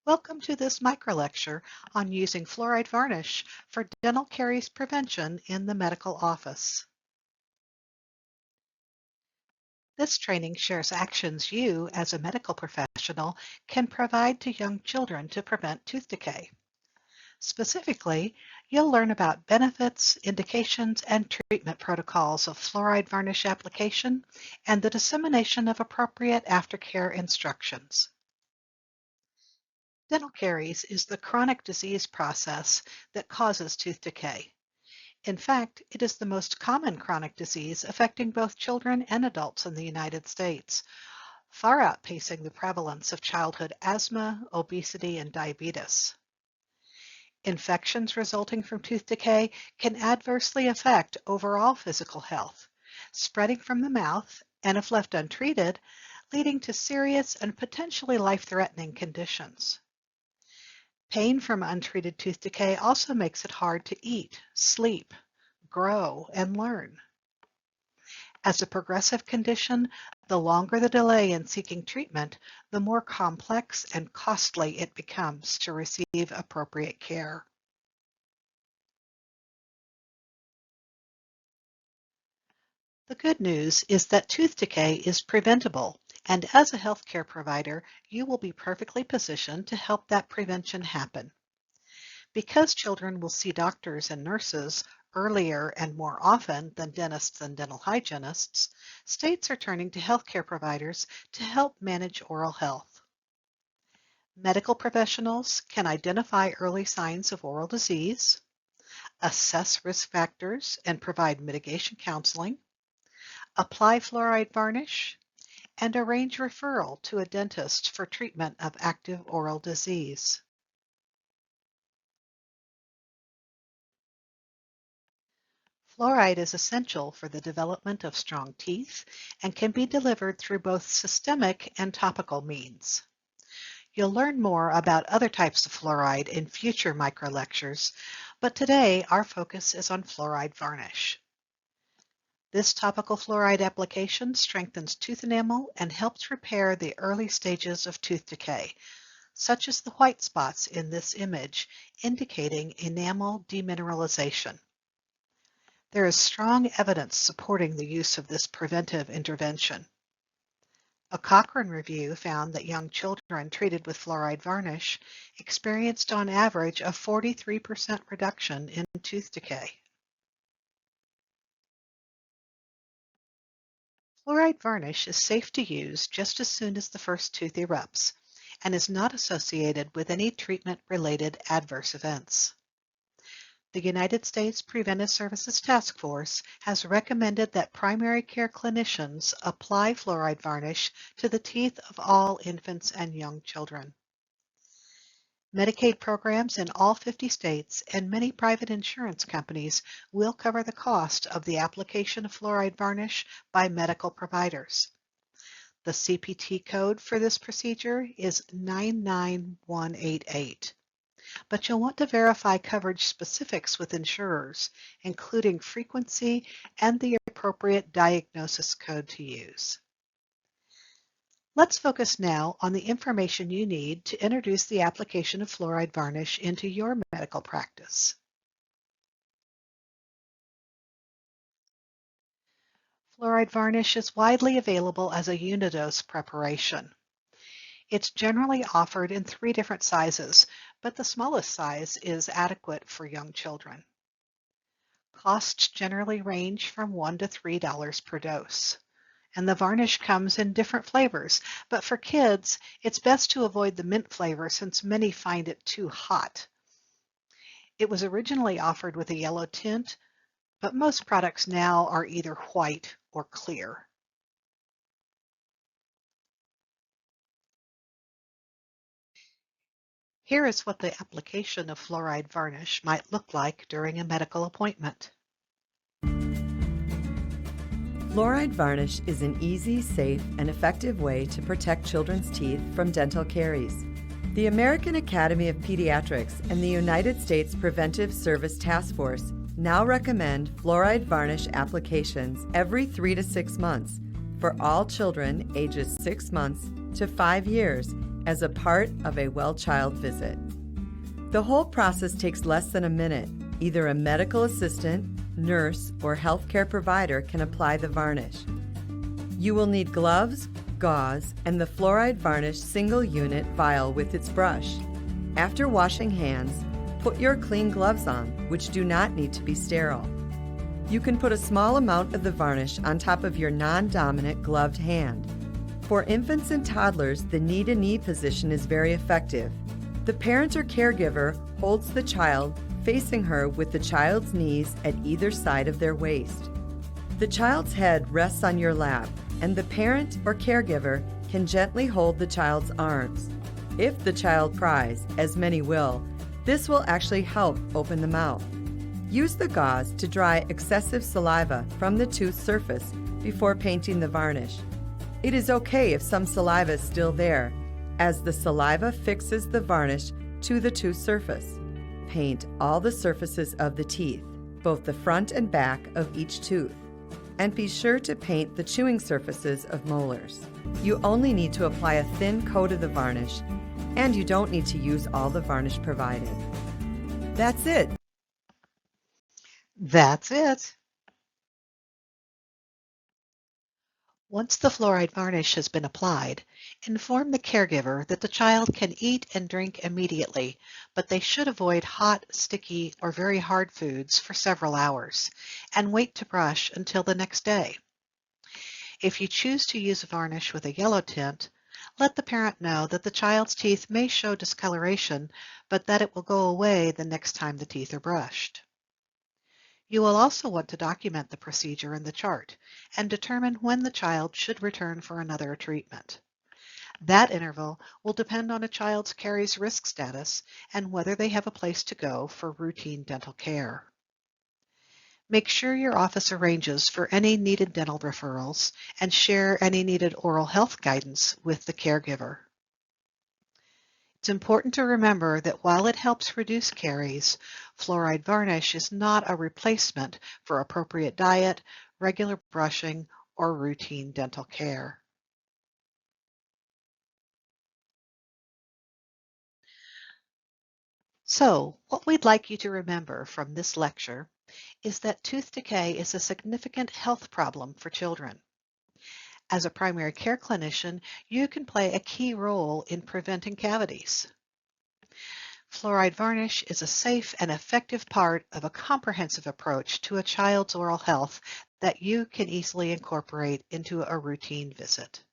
Welcome to this microlecture on using fluoride varnish for dental caries prevention in the medical office. This training shares actions you, as a medical professional, can provide to young children to prevent tooth decay. Specifically, you'll learn about benefits, indications, and treatment protocols of fluoride varnish application and the dissemination of appropriate aftercare instructions. Dental caries is the chronic disease process that causes tooth decay. In fact, it is the most common chronic disease affecting both children and adults in the United States, far outpacing the prevalence of childhood asthma, obesity, and diabetes. Infections resulting from tooth decay can adversely affect overall physical health, spreading from the mouth and, if left untreated, leading to serious and potentially life-threatening conditions. Pain from untreated tooth decay also makes it hard to eat, sleep, grow, and learn. As a progressive condition, the longer the delay in seeking treatment, the more complex and costly it becomes to receive appropriate care. The good news is that tooth decay is preventable, and as a healthcare provider, you will be perfectly positioned to help that prevention happen. Because children will see doctors and nurses earlier and more often than dentists and dental hygienists, states are turning to healthcare providers to help manage oral health. Medical professionals can identify early signs of oral disease, assess risk factors and provide mitigation counseling, apply fluoride varnish, and arrange referral to a dentist for treatment of active oral disease. Fluoride is essential for the development of strong teeth and can be delivered through both systemic and topical means. You'll learn more about other types of fluoride in future microlectures, but today our focus is on fluoride varnish. This topical fluoride application strengthens tooth enamel and helps repair the early stages of tooth decay, such as the white spots in this image, indicating enamel demineralization. There is strong evidence supporting the use of this preventive intervention. A Cochrane review found that young children treated with fluoride varnish experienced on average a 43% reduction in tooth decay. Fluoride varnish is safe to use just as soon as the first tooth erupts and is not associated with any treatment-related adverse events. The United States Preventive Services Task Force has recommended that primary care clinicians apply fluoride varnish to the teeth of all infants and young children. Medicaid programs in all 50 states and many private insurance companies will cover the cost of the application of fluoride varnish by medical providers. The CPT code for this procedure is 99188. But you'll want to verify coverage specifics with insurers, including frequency and the appropriate diagnosis code to use. Let's focus now on the information you need to introduce the application of fluoride varnish into your medical practice. Fluoride varnish is widely available as a unidose preparation. It's generally offered in 3 different sizes, but the smallest size is adequate for young children. Costs generally range from $1 to $3 per dose. And the varnish comes in different flavors, but for kids, it's best to avoid the mint flavor since many find it too hot. It was originally offered with a yellow tint, but most products now are either white or clear. Here is what the application of fluoride varnish might look like during a medical appointment. Fluoride varnish is an easy, safe, and effective way to protect children's teeth from dental caries. The American Academy of Pediatrics and the United States Preventive Service Task Force now recommend fluoride varnish applications every 3 to 6 months for all children ages 6 months to 5 years as a part of a well-child visit. The whole process takes less than a minute. Either a medical assistant, nurse, or healthcare provider can apply the varnish. You will need gloves, gauze, and the Fluoride Varnish single unit vial with its brush. After washing hands, put your clean gloves on, which do not need to be sterile. You can put a small amount of the varnish on top of your non-dominant gloved hand. For infants and toddlers, the knee-to-knee position is very effective. The parent or caregiver holds the child facing her with the child's knees at either side of their waist. The child's head rests on your lap, and the parent or caregiver can gently hold the child's arms. If the child cries, as many will, this will actually help open the mouth. Use the gauze to dry excessive saliva from the tooth surface before painting the varnish. It is okay if some saliva is still there, as the saliva fixes the varnish to the tooth surface. Paint all the surfaces of the teeth, both the front and back of each tooth, and be sure to paint the chewing surfaces of molars. You only need to apply a thin coat of the varnish, and you don't need to use all the varnish provided. That's it. That's it. Once the fluoride varnish has been applied, inform the caregiver that the child can eat and drink immediately, but they should avoid hot, sticky, or very hard foods for several hours, and wait to brush until the next day. If you choose to use a varnish with a yellow tint, let the parent know that the child's teeth may show discoloration, but that it will go away the next time the teeth are brushed. You will also want to document the procedure in the chart and determine when the child should return for another treatment. That interval will depend on a child's caries risk status and whether they have a place to go for routine dental care. Make sure your office arranges for any needed dental referrals and share any needed oral health guidance with the caregiver. It's important to remember that while it helps reduce caries, fluoride varnish is not a replacement for appropriate diet, regular brushing, or routine dental care. So, what we'd like you to remember from this lecture is that tooth decay is a significant health problem for children. As a primary care clinician, you can play a key role in preventing cavities. Fluoride varnish is a safe and effective part of a comprehensive approach to a child's oral health that you can easily incorporate into a routine visit.